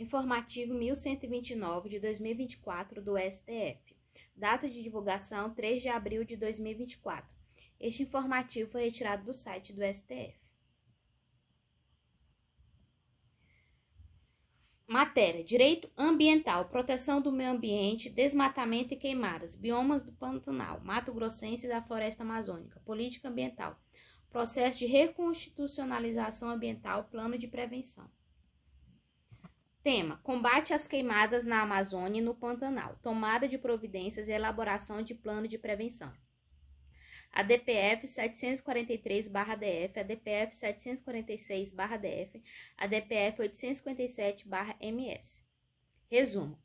Informativo 1129 de 2024 do STF. Data de divulgação 3 de abril de 2024. Este informativo foi retirado do site do STF. Matéria: Direito Ambiental, Proteção do Meio Ambiente, Desmatamento e Queimadas, Biomas do Pantanal, Mato Grossense e da Floresta Amazônica, Política Ambiental, Processo de Reconstitucionalização Ambiental, Plano de Prevenção. Tema: Combate às queimadas na Amazônia e no Pantanal, tomada de providências e elaboração de plano de prevenção. A DPF 743/DF, a DPF 746/DF, a DPF 857/MS. Resumo: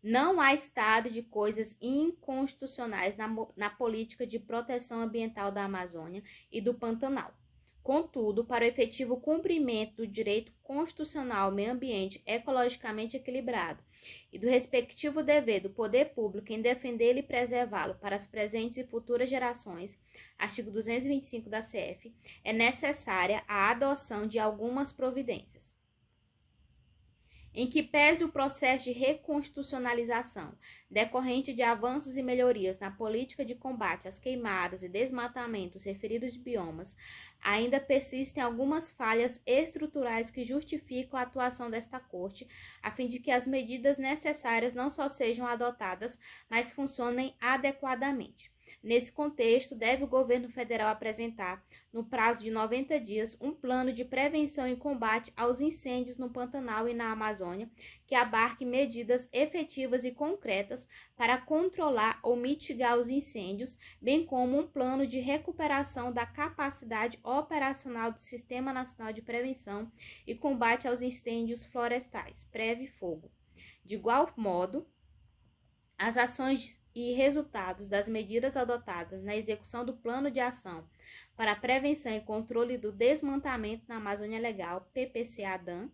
não há estado de coisas inconstitucionais na política de proteção ambiental da Amazônia e do Pantanal. Contudo, para o efetivo cumprimento do direito constitucional ao meio ambiente ecologicamente equilibrado e do respectivo dever do poder público em defendê-lo e preservá-lo para as presentes e futuras gerações, artigo 225 da CF, é necessária a adoção de algumas providências. Em que pese o processo de reconstitucionalização decorrente de avanços e melhorias na política de combate às queimadas e desmatamento dos referidos biomas, ainda persistem algumas falhas estruturais que justificam a atuação desta Corte, a fim de que as medidas necessárias não só sejam adotadas, mas funcionem adequadamente. Nesse contexto, deve o governo federal apresentar, no prazo de 90 dias, um plano de prevenção e combate aos incêndios no Pantanal e na Amazônia, que abarque medidas efetivas e concretas para controlar ou mitigar os incêndios, bem como um plano de recuperação da capacidade operacional do Sistema Nacional de Prevenção e Combate aos Incêndios Florestais, PREVI-Fogo. De igual modo, as ações e resultados das medidas adotadas na execução do Plano de Ação para a Prevenção e Controle do Desmatamento na Amazônia Legal, PPCA-DAM,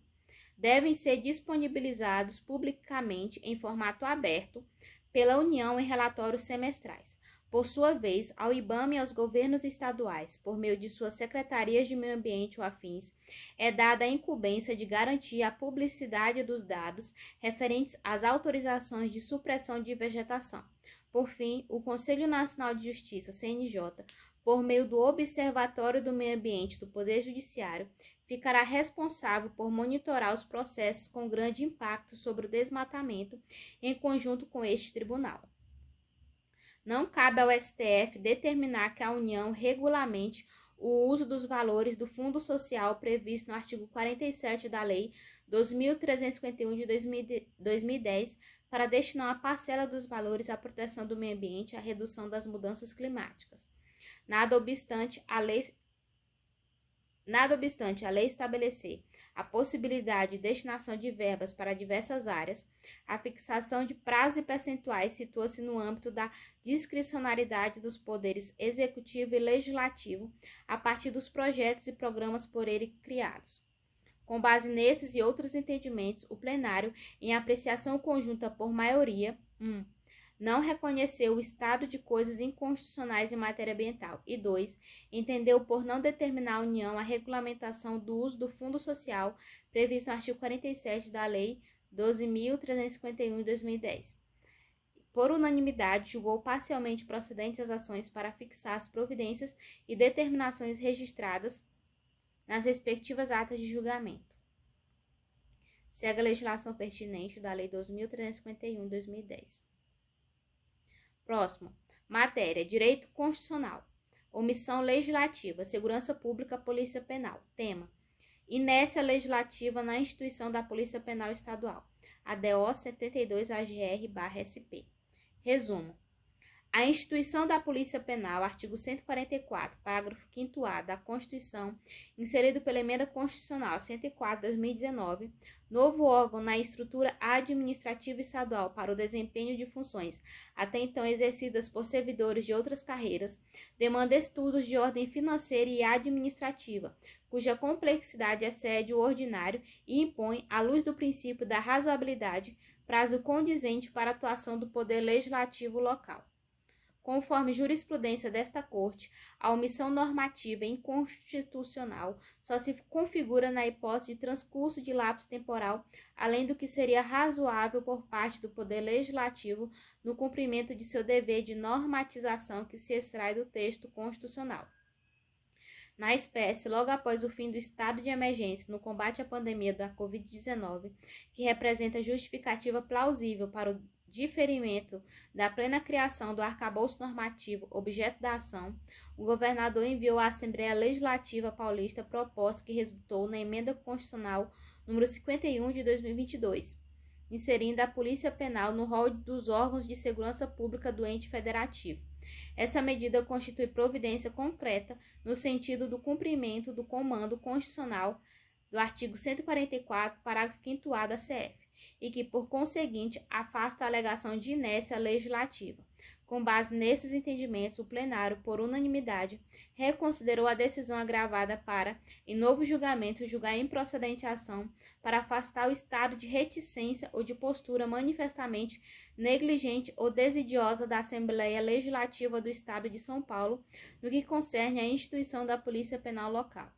devem ser disponibilizados publicamente em formato aberto pela União em relatórios semestrais. Por sua vez, ao IBAMA e aos governos estaduais, por meio de suas secretarias de meio ambiente ou afins, é dada a incumbência de garantir a publicidade dos dados referentes às autorizações de supressão de vegetação. Por fim, o Conselho Nacional de Justiça, CNJ, por meio do Observatório do Meio Ambiente do Poder Judiciário, ficará responsável por monitorar os processos com grande impacto sobre o desmatamento em conjunto com este tribunal. Não cabe ao STF determinar que a União regulamente o uso dos valores do Fundo Social previsto no artigo 47 da Lei 2.351 de 2010 para destinar uma parcela dos valores à proteção do meio ambiente e à redução das mudanças climáticas. Nada obstante, a lei estabelecer a possibilidade de destinação de verbas para diversas áreas, a fixação de prazos e percentuais situa-se no âmbito da discricionariedade dos poderes executivo e legislativo a partir dos projetos e programas por ele criados. Com base nesses e outros entendimentos, o plenário, em apreciação conjunta por maioria, não reconheceu o estado de coisas inconstitucionais em matéria ambiental e 2. Entendeu por não determinar à União a regulamentação do uso do Fundo Social previsto no artigo 47 da Lei 12.351 de 2010. Por unanimidade, julgou parcialmente procedentes as ações para fixar as providências e determinações registradas nas respectivas atas de julgamento. Segue a legislação pertinente da Lei 12.351 de 2010. Próximo. Matéria: Direito Constitucional. Omissão legislativa, segurança pública, polícia penal. Tema: inércia legislativa na instituição da Polícia Penal Estadual. ADO 72-AGR/SP. Resumo: a instituição da Polícia Penal, artigo 144, parágrafo 5º-A da Constituição, inserido pela Emenda Constitucional 104/2019, novo órgão na estrutura administrativa estadual para o desempenho de funções até então exercidas por servidores de outras carreiras, demanda estudos de ordem financeira e administrativa, cuja complexidade excede o ordinário e impõe, à luz do princípio da razoabilidade, prazo condizente para a atuação do Poder Legislativo local. Conforme jurisprudência desta Corte, a omissão normativa inconstitucional só se configura na hipótese de transcurso de lapso temporal, além do que seria razoável por parte do Poder Legislativo no cumprimento de seu dever de normatização que se extrai do texto constitucional. Na espécie, logo após o fim do estado de emergência no combate à pandemia da Covid-19, que representa justificativa plausível para o diferimento da plena criação do arcabouço normativo objeto da ação, o governador enviou à Assembleia Legislativa Paulista proposta que resultou na Emenda Constitucional número 51 de 2022, inserindo a Polícia Penal no rol dos órgãos de segurança pública do ente federativo. Essa medida constitui providência concreta no sentido do cumprimento do comando constitucional do artigo 144, parágrafo 5º da CF, e que, por conseguinte, afasta a alegação de inércia legislativa. Com base nesses entendimentos, o plenário, por unanimidade, reconsiderou a decisão agravada para, em novo julgamento, julgar improcedente a ação para afastar o estado de reticência ou de postura manifestamente negligente ou desidiosa da Assembleia Legislativa do Estado de São Paulo no que concerne à instituição da Polícia Penal local.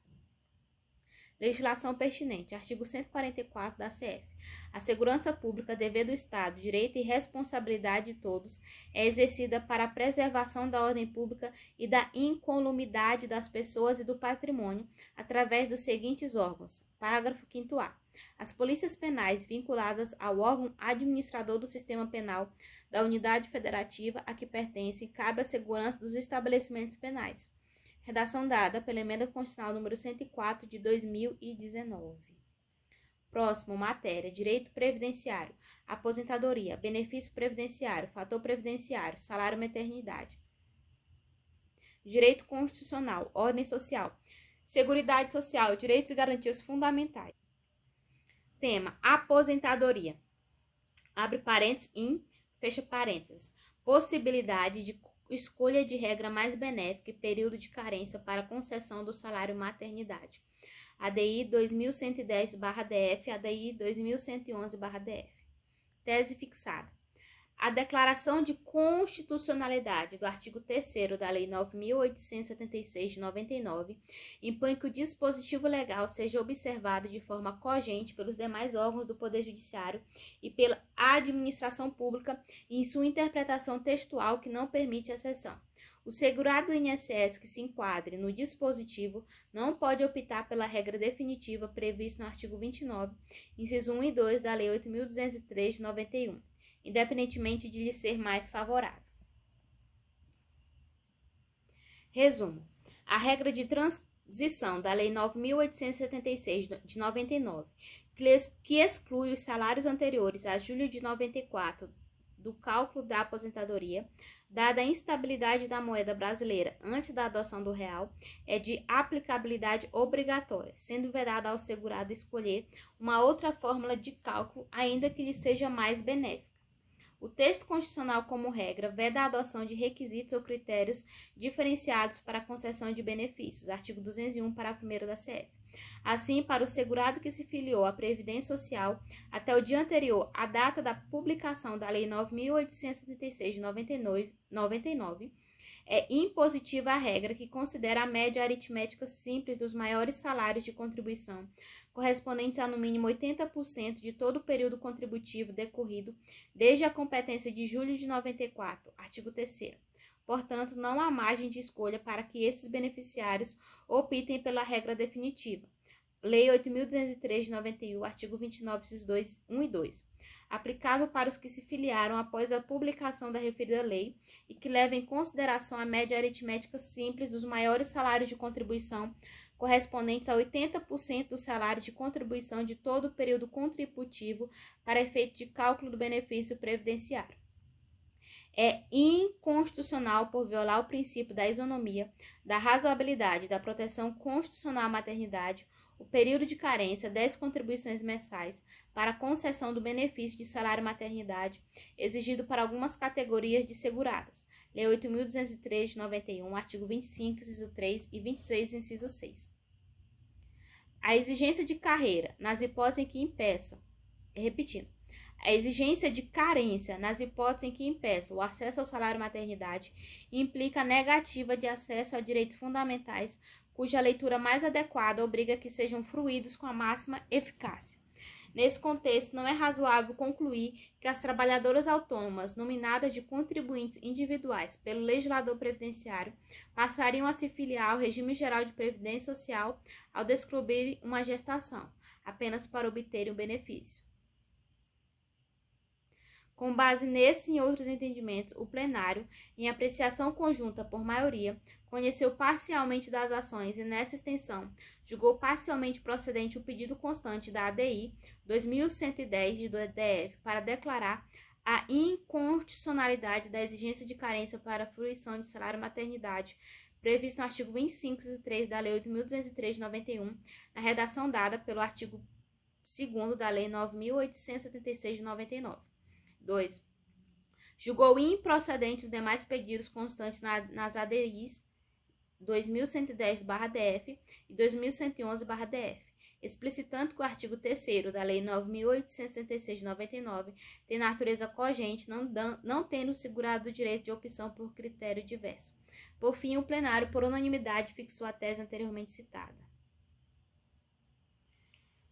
Legislação pertinente. Artigo 144 da CF. A segurança pública, dever do Estado, direito e responsabilidade de todos, é exercida para a preservação da ordem pública e da incolumidade das pessoas e do patrimônio, através dos seguintes órgãos. Parágrafo 5º-A. As polícias penais vinculadas ao órgão administrador do sistema penal da unidade federativa a que pertencem, cabe a segurança dos estabelecimentos penais. Redação dada pela Emenda Constitucional número 104 de 2019. Próximo, matéria: direito previdenciário, aposentadoria, benefício previdenciário, fator previdenciário, salário maternidade. Direito constitucional, ordem social, seguridade social, direitos e garantias fundamentais. Tema: aposentadoria. Abre parênteses, fecha parênteses. Possibilidade de escolha de regra mais benéfica e período de carência para concessão do salário maternidade. ADI 2110/DF, ADI 2111/DF. Tese fixada. A declaração de constitucionalidade do artigo 3º da Lei 9.876 de 99 impõe que o dispositivo legal seja observado de forma cogente pelos demais órgãos do Poder Judiciário e pela administração pública em sua interpretação textual que não permite exceção. O segurado do INSS que se enquadre no dispositivo não pode optar pela regra definitiva prevista no artigo 29, inciso 1 e 2 da Lei 8.203 de 91. Independentemente de lhe ser mais favorável. Resumo. A regra de transição da Lei 9.876 de 99, que exclui os salários anteriores a julho de 94 do cálculo da aposentadoria, dada a instabilidade da moeda brasileira antes da adoção do real, é de aplicabilidade obrigatória, sendo vedado ao segurado escolher uma outra fórmula de cálculo, ainda que lhe seja mais benéfica. O texto constitucional, como regra, veda a adoção de requisitos ou critérios diferenciados para a concessão de benefícios, artigo 201, parágrafo 1º da CF. Assim, para o segurado que se filiou à Previdência Social até o dia anterior à data da publicação da Lei 9.876 de 99, é impositiva a regra que considera a média aritmética simples dos maiores salários de contribuição, correspondentes a no mínimo 80% de todo o período contributivo decorrido desde a competência de julho de 94, artigo 3º. Portanto, não há margem de escolha para que esses beneficiários optem pela regra definitiva. Lei 8.203 de 91, artigo 29, incisos 1 e 2. Aplicável para os que se filiaram após a publicação da referida lei e que leva em consideração a média aritmética simples dos maiores salários de contribuição, correspondentes a 80% dos salários de contribuição de todo o período contributivo para efeito de cálculo do benefício previdenciário. É inconstitucional por violar o princípio da isonomia, da razoabilidade, da proteção constitucional à maternidade, o período de carência 10 contribuições mensais para a concessão do benefício de salário maternidade exigido para algumas categorias de seguradas. Lei 8.203 de 91, artigo 25, inciso 3 e 26, inciso 6. A exigência de carreira, nas hipóteses em que impeça, repetindo, A exigência de carência nas hipóteses em que impeça o acesso ao salário maternidade implica a negativa de acesso a direitos fundamentais, cuja leitura mais adequada obriga que sejam fruídos com a máxima eficácia. Nesse contexto, não é razoável concluir que as trabalhadoras autônomas, nominadas de contribuintes individuais pelo legislador previdenciário, passariam a se filiar ao regime geral de previdência social ao descobrir uma gestação, apenas para obterem o benefício. Com base nesses e outros entendimentos, o plenário, em apreciação conjunta por maioria, conheceu parcialmente das ações e, nessa extensão, julgou parcialmente procedente o pedido constante da ADI 2110 do DF para declarar a inconstitucionalidade da exigência de carência para a fruição de salário maternidade previsto no artigo 25, inciso 3 da Lei 8.203 de 91, na redação dada pelo artigo 2º da Lei 9.876 de 99. 2. Julgou improcedentes os demais pedidos constantes nas ADIs 2110/DF e 2111/DF, explicitando que o artigo 3º da Lei 9.876 de 99 tem natureza cogente, não tendo segurado o direito de opção por critério diverso. Por fim, o plenário, por unanimidade, fixou a tese anteriormente citada.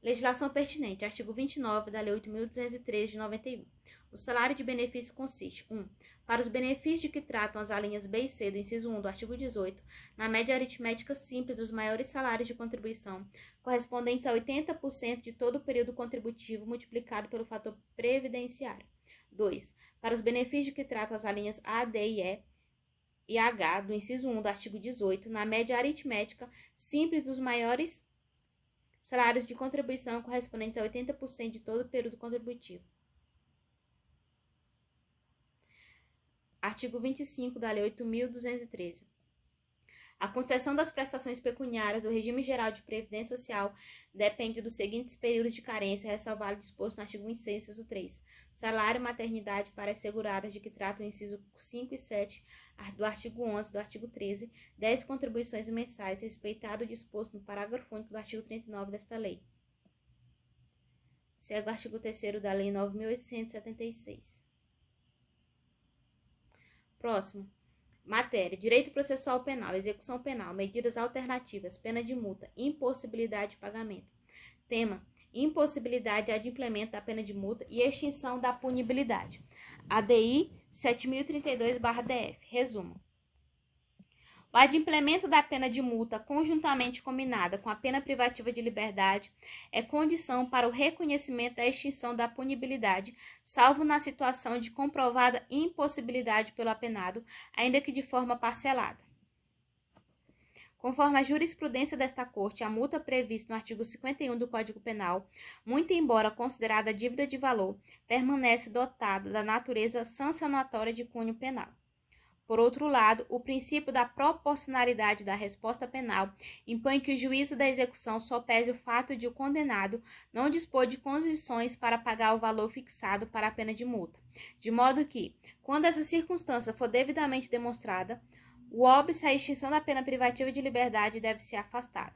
Legislação pertinente. Artigo 29 da Lei 8.203 de 91. O salário de benefício consiste: 1. Para os benefícios de que tratam as alíneas B e C do inciso 1 do artigo 18, na média aritmética simples dos maiores salários de contribuição, correspondentes a 80% de todo o período contributivo multiplicado pelo fator previdenciário. 2. Para os benefícios de que tratam as alíneas A, D e H do inciso 1 do artigo 18, na média aritmética simples dos maiores salários de contribuição correspondentes a 80% de todo o período contributivo. Artigo 25 da Lei 8.213. A concessão das prestações pecuniárias do regime geral de previdência social depende dos seguintes períodos de carência, ressalvado o disposto no artigo 26, inciso 3. Salário e maternidade para as seguradas de que trata o inciso 5 e 7 do artigo 11 do artigo 13, 10 contribuições mensais, respeitado o disposto no parágrafo único do artigo 39 desta lei. Segue o artigo 3º da Lei 9.876. Próximo. Matéria: direito processual penal, execução penal, medidas alternativas, pena de multa, impossibilidade de pagamento. Tema: impossibilidade de adimplemento da pena de multa e extinção da punibilidade. ADI 7032/DF. Resumo: o adimplemento da pena de multa conjuntamente combinada com a pena privativa de liberdade é condição para o reconhecimento da extinção da punibilidade, salvo na situação de comprovada impossibilidade pelo apenado, ainda que de forma parcelada. Conforme a jurisprudência desta Corte, a multa prevista no artigo 51 do Código Penal, muito embora considerada dívida de valor, permanece dotada da natureza sancionatória de cunho penal. Por outro lado, o princípio da proporcionalidade da resposta penal impõe que o juízo da execução sopese o fato de o condenado não dispor de condições para pagar o valor fixado para a pena de multa, de modo que, quando essa circunstância for devidamente demonstrada, o óbice à extinção da pena privativa de liberdade deve ser afastado.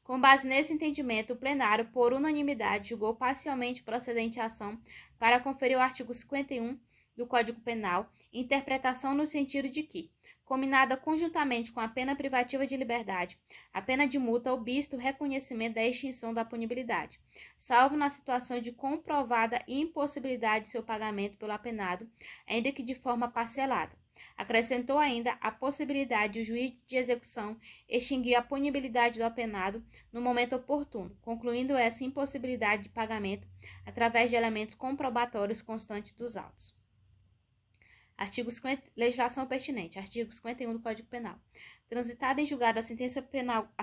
Com base nesse entendimento, o plenário, por unanimidade, julgou parcialmente procedente a ação para conferir o artigo 51 do Código Penal, interpretação no sentido de que, combinada conjuntamente com a pena privativa de liberdade, a pena de multa obsta o reconhecimento da extinção da punibilidade, salvo na situação de comprovada impossibilidade de seu pagamento pelo apenado, ainda que de forma parcelada. Acrescentou ainda a possibilidade de o juiz de execução extinguir a punibilidade do apenado no momento oportuno, concluindo essa impossibilidade de pagamento através de elementos comprobatórios constantes dos autos. Artigo 50, legislação pertinente. Artigo 51 do Código Penal. Transitada em julgado a sentença penal,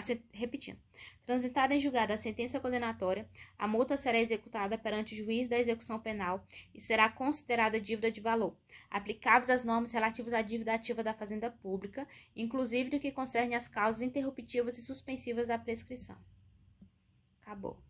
transitada em julgado a sentença condenatória, a multa será executada perante o juiz da execução penal e será considerada dívida de valor, aplicáveis às normas relativas à dívida ativa da Fazenda Pública, inclusive no que concerne às causas interruptivas e suspensivas da prescrição. Acabou.